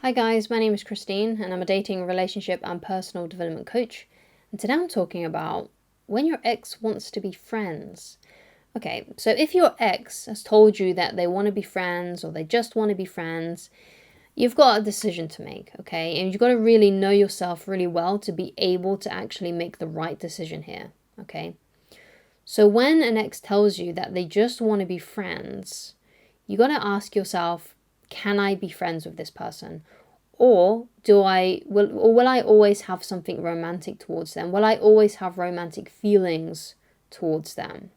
Hi guys, my name is Christine and I'm a dating, relationship and personal development coach. And today I'm talking about when your ex wants to be friends. Okay, so if your ex has told you that they want to be friends or they just want to be friends, you've got a decision to make, okay? And you've got to really know yourself really well to be able to actually make the right decision here, okay? So when an ex tells you that they just want to be friends, you got to ask yourself, can I be friends with this person? Or will I always have something romantic towards them? Will I always have romantic feelings towards them?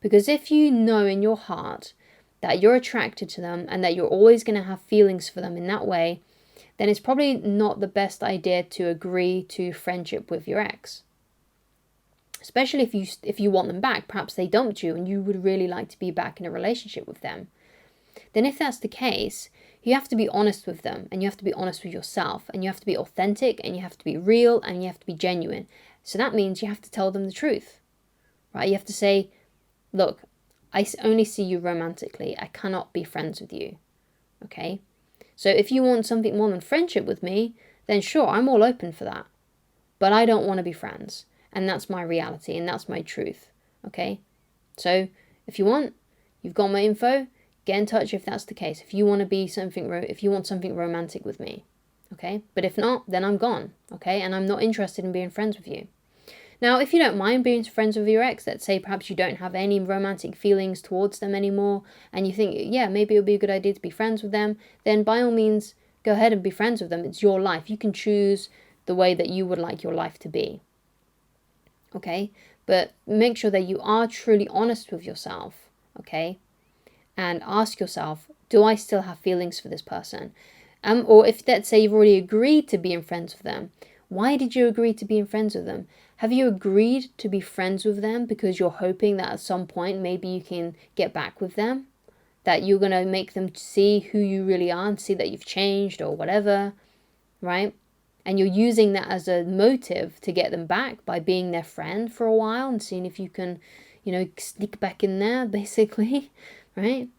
Because if you know in your heart that you're attracted to them and that you're always going to have feelings for them in that way, then it's probably not the best idea to agree to friendship with your ex. Especially if you want them back, perhaps they dumped you and you would really like to be back in a relationship with them. Then if that's the case, you have to be honest with them and you have to be honest with yourself and you have to be authentic and you have to be real and you have to be genuine. So that means you have to tell them the truth, right? You have to say, look, I only see you romantically. I cannot be friends with you, okay? So if you want something more than friendship with me, then sure, I'm all open for that. But I don't want to be friends. And that's my reality and that's my truth, okay? So if you want, you've got my info. Get in touch if that's the case. If you want to be if you want something romantic with me, okay? But if not, then I'm gone, okay? And I'm not interested in being friends with you. Now, if you don't mind being friends with your ex, let's say perhaps you don't have any romantic feelings towards them anymore, and you think, yeah, maybe it would be a good idea to be friends with them, then by all means, go ahead and be friends with them. It's your life. You can choose the way that you would like your life to be, okay? But make sure that you are truly honest with yourself, okay? And ask yourself, do I still have feelings for this person? Or if, let's say, you've already agreed to being friends with them, why did you agree to being friends with them? Have you agreed to be friends with them because you're hoping that at some point maybe you can get back with them? That you're going to make them see who you really are and see that you've changed or whatever, right? And you're using that as a motive to get them back by being their friend for a while and seeing if you can, sneak back in there, basically, right?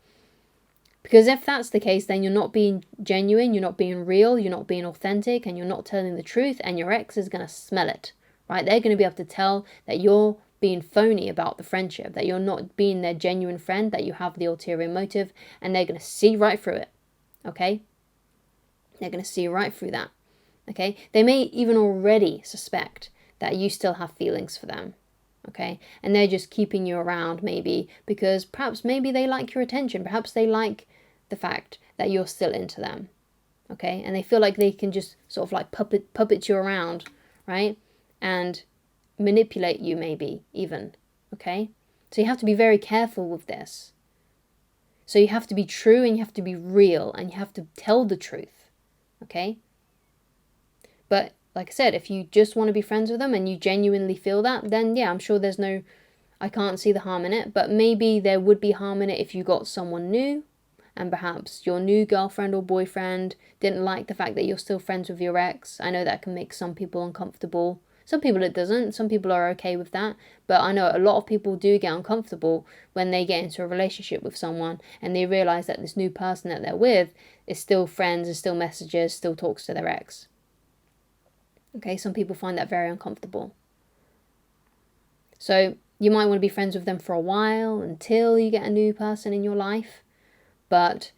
Because if that's the case, then you're not being genuine, you're not being real, you're not being authentic, and you're not telling the truth, and your ex is going to smell it, right? They're going to be able to tell that you're being phony about the friendship, that you're not being their genuine friend, that you have the ulterior motive, and they're going to see right through it, okay? They're going to see right through that, okay? They may even already suspect that you still have feelings for them, okay? And they're just keeping you around maybe because perhaps maybe they like your attention, perhaps they like the fact that you're still into them, okay? And they feel like they can just sort of like puppet you around, right? And manipulate you maybe even, okay? So you have to be very careful with this. So you have to be true and you have to be real and you have to tell the truth, okay? But like I said, if you just want to be friends with them and you genuinely feel that, then yeah, I'm sure I can't see the harm in it, but maybe there would be harm in it if you got someone new and perhaps your new girlfriend or boyfriend didn't like the fact that you're still friends with your ex. I know that can make some people uncomfortable. Some people it doesn't. Some people are okay with that. But I know a lot of people do get uncomfortable when they get into a relationship with someone and they realize that this new person that they're with is still friends, is still messages, still talks to their ex. Okay, some people find that very uncomfortable. So you might want to be friends with them for a while until you get a new person in your life. But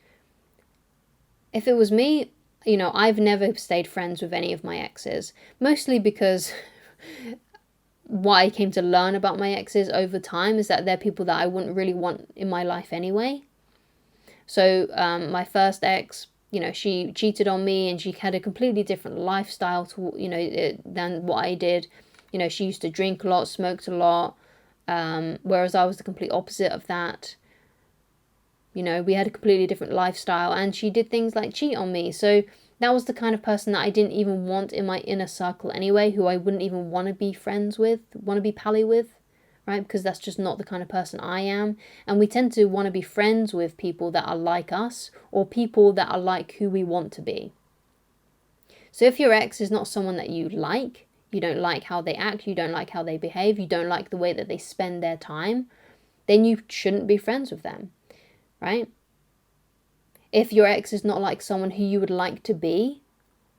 if it was me, I've never stayed friends with any of my exes, mostly because what I came to learn about my exes over time is that they're people that I wouldn't really want in my life anyway. So my first ex, she cheated on me and she had a completely different lifestyle than what I did. She used to drink a lot, smoked a lot, whereas I was the complete opposite of that. We had a completely different lifestyle and she did things like cheat on me. So that was the kind of person that I didn't even want in my inner circle anyway, who I wouldn't even want to be friends with, want to be pally with, right? Because that's just not the kind of person I am. And we tend to want to be friends with people that are like us or people that are like who we want to be. So if your ex is not someone that you don't like how they act, you don't like how they behave, you don't like the way that they spend their time, then you shouldn't be friends with them. Right? If your ex is not like someone who you would like to be,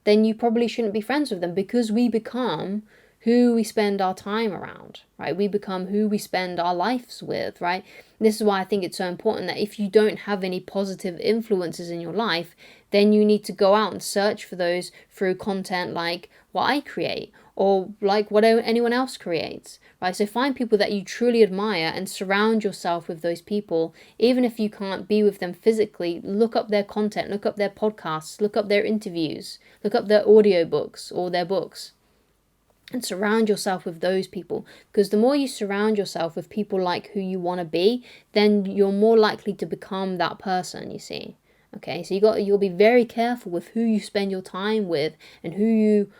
then you probably shouldn't be friends with them, because we become who we spend our time around, right? We become who we spend our lives with, right? This is why I think it's so important that if you don't have any positive influences in your life, then you need to go out and search for those through content like what I create, or like what anyone else creates, right? So find people that you truly admire and surround yourself with those people. Even if you can't be with them physically, look up their content, look up their podcasts, look up their interviews, look up their audiobooks or their books, and surround yourself with those people. Because the more you surround yourself with people like who you want to be, then you're more likely to become that person, you see. Okay, so you'll be very careful with who you spend your time with and who you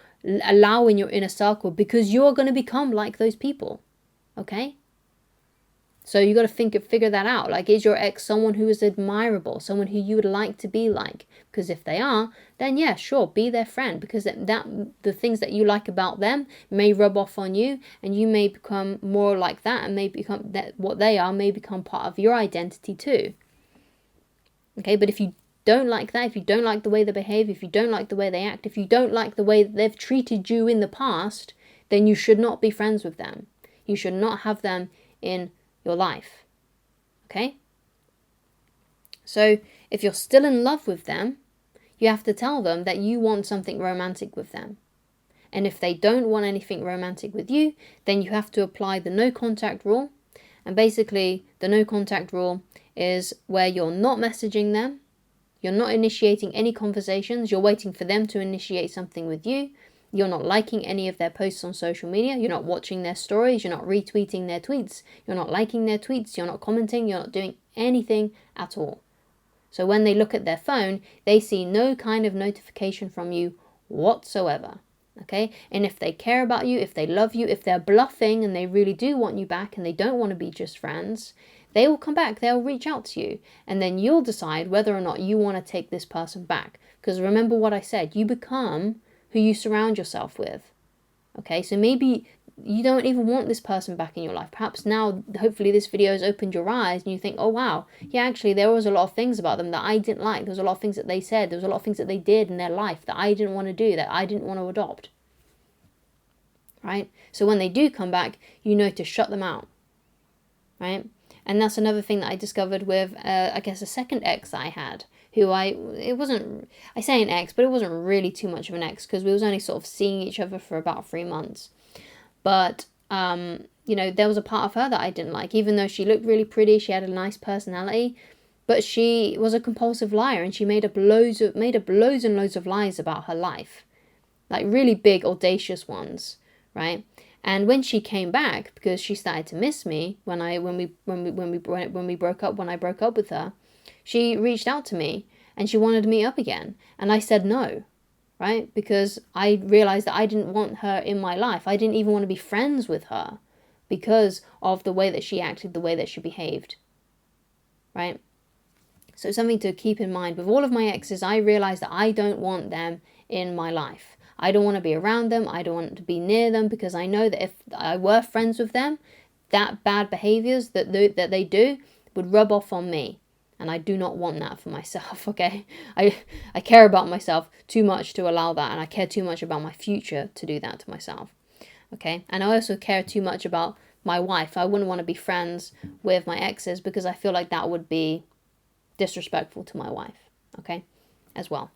allow in your inner circle, because you're going to become like those people. Okay? So you got to figure that out. Like, is your ex someone who is admirable, someone who you would like to be like? Because if they are, then yeah, sure, be their friend, because that the things that you like about them may rub off on you, and you may become more like that, and may become that what they are may become part of your identity too. Okay, but if you don't like that, if you don't like the way they behave, if you don't like the way they act, if you don't like the way that they've treated you in the past, then you should not be friends with them. You should not have them in your life. Okay? So if you're still in love with them, you have to tell them that you want something romantic with them. And if they don't want anything romantic with you, then you have to apply the no contact rule. And basically, the no contact rule is where you're not messaging them, you're not initiating any conversations, you're waiting for them to initiate something with you, you're not liking any of their posts on social media, you're not watching their stories, you're not retweeting their tweets, you're not liking their tweets, you're not commenting, you're not doing anything at all. So when they look at their phone, they see no kind of notification from you whatsoever. Okay? And if they care about you, if they love you, if they're bluffing and they really do want you back and they don't want to be just friends, they will come back, they'll reach out to you, and then you'll decide whether or not you want to take this person back. Because remember what I said, you become who you surround yourself with. Okay, so maybe you don't even want this person back in your life. Perhaps now, hopefully this video has opened your eyes and you think, oh wow, yeah, actually there was a lot of things about them that I didn't like. There was a lot of things that they said, there was a lot of things that they did in their life that I didn't want to do, that I didn't want to adopt. Right? So when they do come back, you know to shut them out. Right? And that's another thing that I discovered with, I guess, a second ex that I had, who I say an ex, but it wasn't really too much of an ex, because we was only sort of seeing each other for about 3 months. But, there was a part of her that I didn't like, even though she looked really pretty, she had a nice personality, but she was a compulsive liar, and she made up loads and loads of lies about her life, like really big, audacious ones, right? And when she came back, because she started to miss me when I broke up with her, she reached out to me and she wanted to meet up again, and I said no, right? Because I realized that I didn't want her in my life. I didn't even want to be friends with her because of the way that she acted, the way that she behaved, right? So something to keep in mind with all of my exes, I realized that I don't want them in my life. I don't want to be around them. I don't want to be near them, because I know that if I were friends with them, that bad behaviors that they do would rub off on me. And I do not want that for myself, okay? I care about myself too much to allow that, and I care too much about my future to do that to myself, okay? And I also care too much about my wife. I wouldn't want to be friends with my exes, because I feel like that would be disrespectful to my wife, okay, as well.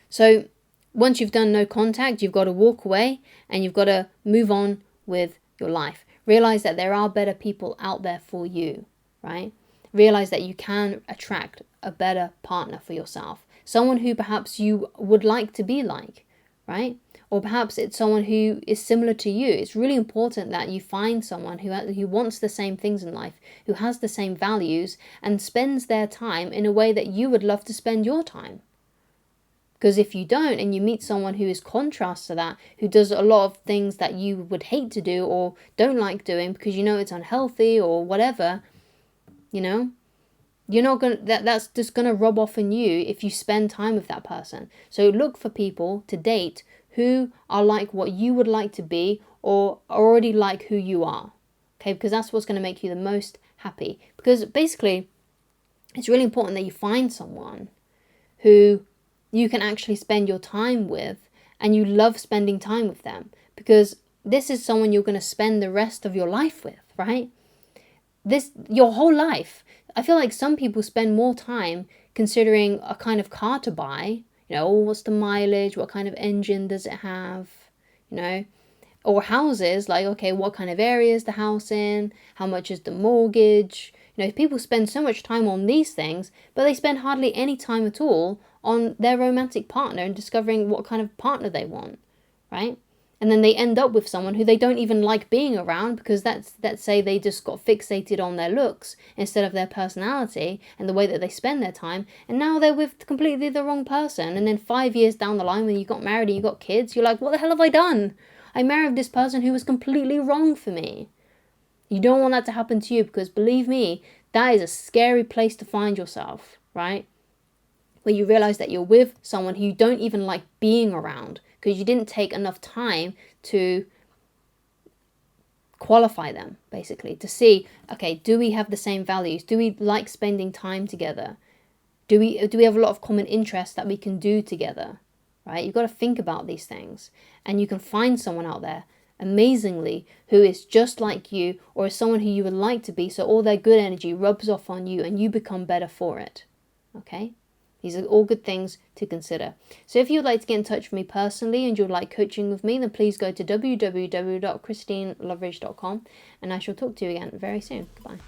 So once you've done no contact, you've got to walk away and you've got to move on with your life. Realize that there are better people out there for you, right? Realize that you can attract a better partner for yourself. Someone who perhaps you would like to be like, right? Or perhaps it's someone who is similar to you. It's really important that you find someone who wants the same things in life, who has the same values, and spends their time in a way that you would love to spend your time. Because if you don't, and you meet someone who is contrast to that, who does a lot of things that you would hate to do or don't like doing because you know it's unhealthy or whatever, you're not gonna, that's just gonna rub off on you if you spend time with that person. So look for people to date who are like what you would like to be, or already like who you are. Okay, because that's what's gonna make you the most happy. Because basically, it's really important that you find someone who you can actually spend your time with and you love spending time with them, because this is someone you're going to spend the rest of your life with, right? Your whole life. I feel like some people spend more time considering a kind of car to buy, what's the mileage, what kind of engine does it have, or houses, like, okay, what kind of area is the house in, how much is the mortgage. People spend so much time on these things, but they spend hardly any time at all on their romantic partner and discovering what kind of partner they want, right? And then they end up with someone who they don't even like being around, because let's say they just got fixated on their looks instead of their personality and the way that they spend their time, and now they're with completely the wrong person. And then 5 years down the line, when you got married and you got kids, you're like, what the hell have I done? I married this person who was completely wrong for me. You don't want that to happen to you, because believe me, that is a scary place to find yourself, right? Where you realize that you're with someone who you don't even like being around, because you didn't take enough time to qualify them, basically, to see, okay, do we have the same values? Do we like spending time together? Do we have a lot of common interests that we can do together, right? You've got to think about these things, and you can find someone out there, amazingly, who is just like you, or is someone who you would like to be, so all their good energy rubs off on you and you become better for it, okay? These are all good things to consider. So if you'd like to get in touch with me personally and you'd like coaching with me, then please go to www.christineloveridge.com, and I shall talk to you again very soon. Goodbye.